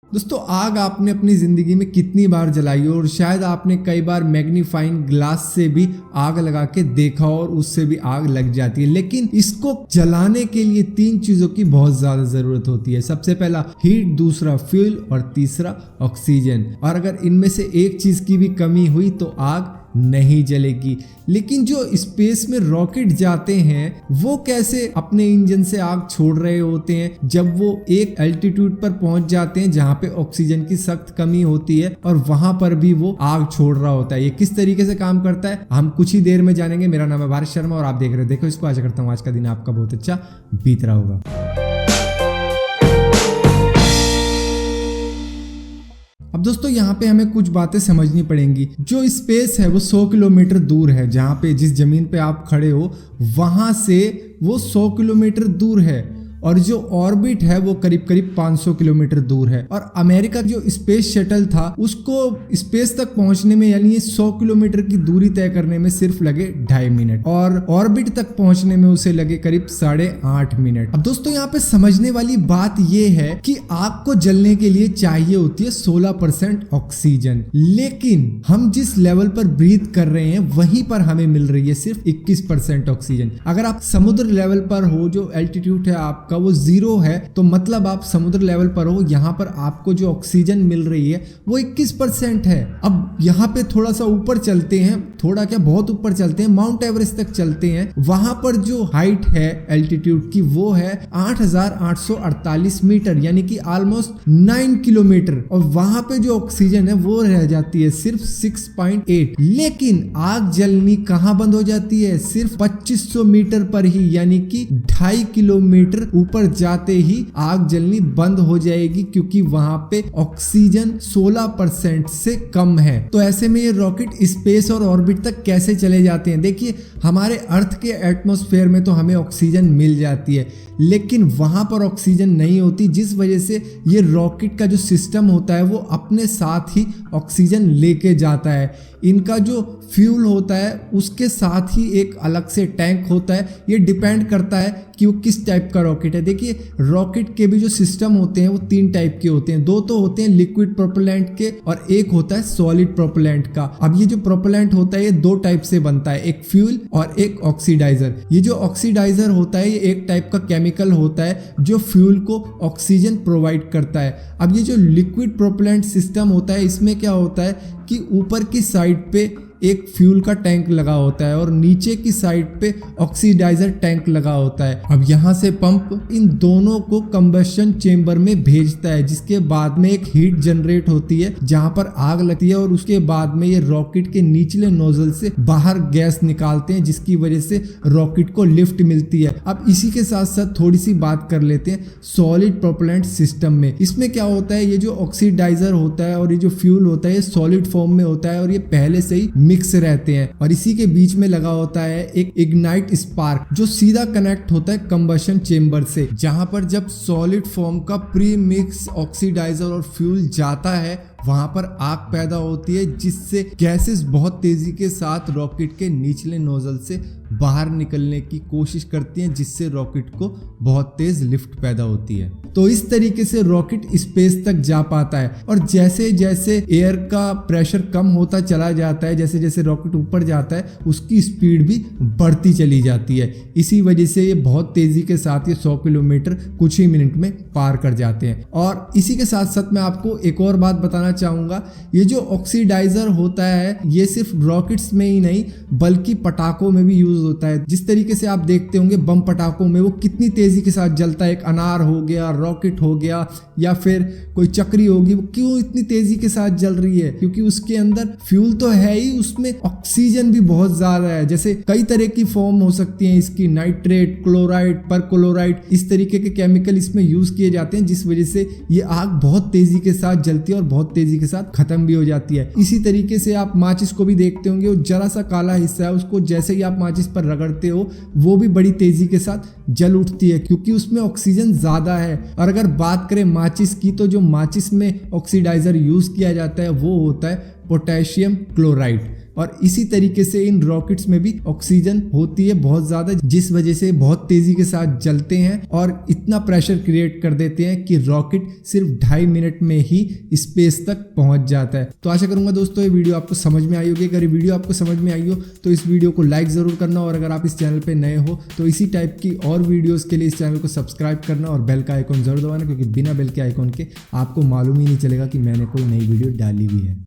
दोस्तों, आग आपने अपनी जिंदगी में कितनी बार जलाई हो और शायद आपने कई बार मैग्नीफाइंग ग्लास से भी आग लगा के देखा और उससे भी आग लग जाती है। लेकिन इसको जलाने के लिए 3 चीजों की बहुत ज्यादा जरूरत होती है। सबसे पहला हीट, दूसरा फ्यूल और तीसरा ऑक्सीजन। और अगर इनमें से एक चीज की भी कमी हुई तो आग नहीं जलेगी। लेकिन जो स्पेस में रॉकेट जाते हैं वो कैसे अपने इंजन से आग छोड़ रहे होते हैं जब वो एक एल्टीट्यूड पर पहुंच जाते हैं जहां पे ऑक्सीजन की सख्त कमी होती है और वहां पर भी वो आग छोड़ रहा होता है। ये किस तरीके से काम करता है हम कुछ ही देर में जानेंगे। मेरा नाम है भारत शर्मा और आप देख रहे हो देखो इसको। आशा करता हूँ आज का दिन आपका बहुत अच्छा बीत रहा होगा। अब दोस्तों, यहाँ पे हमें कुछ बातें समझनी पड़ेंगी। जो स्पेस है वो 100 किलोमीटर दूर है। जहाँ पे जिस जमीन पे आप खड़े हो वहां से वो 100 किलोमीटर दूर है और जो ऑर्बिट है वो करीब करीब 500 किलोमीटर दूर है। और अमेरिका जो स्पेस शटल था उसको स्पेस तक पहुंचने में यानी 100 किलोमीटर की दूरी तय करने में सिर्फ लगे 2.5 मिनट और ऑर्बिट तक पहुंचने में उसे लगे करीब 8.5 मिनट। अब दोस्तों, यहाँ पे समझने वाली बात ये है कि आग को जलने के लिए चाहिए होती है 16% ऑक्सीजन, लेकिन हम जिस लेवल पर ब्रीथ कर रहे हैं वहीं पर हमें मिल रही है सिर्फ 21% ऑक्सीजन। अगर आप समुद्र लेवल पर हो, जो एल्टीट्यूड है आपका वो 0 है, तो मतलब आप समुद्र लेवल पर हो, यहाँ पर आपको जो ऑक्सीजन मिल रही है वो 21% है। अब यहाँ पे थोड़ा सा ऊपर चलते हैं, थोड़ा क्या बहुत ऊपर चलते हैं, माउंट एवरेस्ट तक चलते हैं। वहां पर जो हाइट है एल्टीट्यूड की वो है 8,848 मीटर यानी कि ऑलमोस्ट 9 किलोमीटर और वहां पे जो ऑक्सीजन है वो रह जाती है सिर्फ 6.8। लेकिन आग जलनी कहाँ बंद हो जाती है? सिर्फ 2500 मीटर पर ही, यानी कि 2.5 किलोमीटर ऊपर जाते ही आग जलनी बंद हो जाएगी क्योंकि वहां पे ऑक्सीजन 16% से कम है। तो ऐसे में ये रॉकेट स्पेस और ऑर्बिट तक कैसे चले जाते हैं? देखिए, हमारे अर्थ के एटमॉस्फेयर में तो हमें ऑक्सीजन मिल जाती है लेकिन वहां पर ऑक्सीजन नहीं होती, जिस वजह से ये रॉकेट का जो सिस्टम होता है वो अपने साथ ही ऑक्सीजन लेके जाता है। इनका जो फ्यूल होता है उसके साथ ही एक अलग से टैंक होता है। ये डिपेंड करता है कि वो किस टाइप का रॉकेट है। देखिए, रॉकेट के भी जो सिस्टम होते हैं वो 3 टाइप के होते हैं। 2 तो होते हैं लिक्विड प्रोपेलेंट के और एक होता है सॉलिड प्रोपेलेंट का। अब ये जो प्रोपेलेंट होता है ये 2 टाइप से बनता है, एक फ्यूल और एक ऑक्सीडाइजर। ये जो ऑक्सीडाइजर होता है ये एक टाइप का केमिकल होता है जो फ्यूल को ऑक्सीजन प्रोवाइड करता है। अब ये जो लिक्विड प्रोपेलेंट सिस्टम होता है इसमें क्या होता है कि ऊपर की साइड पे एक फ्यूल का टैंक लगा होता है और नीचे की साइड पे ऑक्सीडाइजर टैंक लगा होता है। अब यहाँ से पंप इन दोनों को कंबशन चेंबर में भेजता है जिसके बाद में एक हीट जनरेट होती है जहाँ पर आग लगती है और उसके बाद में ये रॉकेट के निचले नोजल से बाहर गैस निकालते हैं जिसकी वजह से रॉकेट को लिफ्ट मिलती है। अब इसी के साथ साथ थोड़ी सी बात कर लेते हैं सॉलिड प्रोपेलेंट सिस्टम में। इसमें क्या होता है, ये जो ऑक्सीडाइजर होता है और ये जो फ्यूल होता है ये सॉलिड फॉर्म में होता है और ये पहले से ही मिक्स रहते हैं और इसी के बीच में लगा होता है एक इग्नाइट स्पार्क जो सीधा कनेक्ट होता है कंबशन चेंबर से, जहां पर जब सॉलिड फॉर्म का प्री मिक्स ऑक्सीडाइजर और फ्यूल जाता है वहां पर आग पैदा होती है जिससे गैसेस बहुत तेजी के साथ रॉकेट के निचले नोजल से बाहर निकलने की कोशिश करती हैं जिससे रॉकेट को बहुत तेज लिफ्ट पैदा होती है। तो इस तरीके से रॉकेट स्पेस तक जा पाता है और जैसे जैसे एयर का प्रेशर कम होता चला जाता है, जैसे जैसे रॉकेट ऊपर जाता है उसकी स्पीड भी बढ़ती चली जाती है। इसी वजह से ये बहुत तेजी के साथ ये 100 किलोमीटर कुछ ही मिनट में पार कर जाते हैं। और इसी के साथ साथ मैं आपको एक और बात बताना चाहूंगा, ये जो ऑक्सीडाइजर होता है ये सिर्फ रॉकेट्स में ही नहीं बल्कि पटाखों में भी यूज होता है। जिस तरीके से आप देखते होंगे बम पटाखों में वो कितनी तेजी के साथ जलता है, एक अनार हो गया, रॉकेट हो गया या फिर कोई चक्री होगी, वो क्यों इतनी तेजी के साथ जल रही है? क्योंकि उसके अंदर फ्यूल तो है ही, उसमें ऑक्सीजन भी बहुत ज्यादा है। जैसे कई तरह की फॉर्म हो सकती है इसकी, नाइट्रेट, क्लोराइड, परक्लोराइड, इस तरीके के केमिकल इसमें यूज किए जाते हैं जिस वजह से ये आग बहुत तेजी के साथ जलती है और बहुत तेजी के साथ खत्म भी हो जाती है। इसी तरीके से आप माचिस को भी देखते होंगे, वो जरा सा काला हिस्सा है उसको जैसे ही आप माचिस पर रगड़ते हो वो भी बड़ी तेजी के साथ जल उठती है क्योंकि उसमें ऑक्सीजन ज्यादा है। और अगर बात करें माचिस की तो जो माचिस में ऑक्सीडाइजर यूज किया जाता है वो होता है पोटेशियम क्लोराइड। और इसी तरीके से इन रॉकेट्स में भी ऑक्सीजन होती है बहुत ज्यादा, जिस वजह से बहुत तेजी के साथ जलते हैं और इतना प्रेशर क्रिएट कर देते हैं कि रॉकेट सिर्फ 2.5 मिनट में ही स्पेस तक पहुंच जाता है। तो आशा करूंगा दोस्तों ये वीडियो आपको समझ में आई होगी। अगर ये वीडियो आपको समझ में आई हो तो इस वीडियो को लाइक जरूर करना, और अगर आप इस चैनल पे नए हो तो इसी टाइप की और वीडियोस के लिए इस चैनल को सब्सक्राइब करना और बेल का आइकॉन जरूर दबाना, क्योंकि बिना बेल के आइकॉन के आपको मालूम ही नहीं चलेगा कि मैंने कोई नई वीडियो डाली हुई है।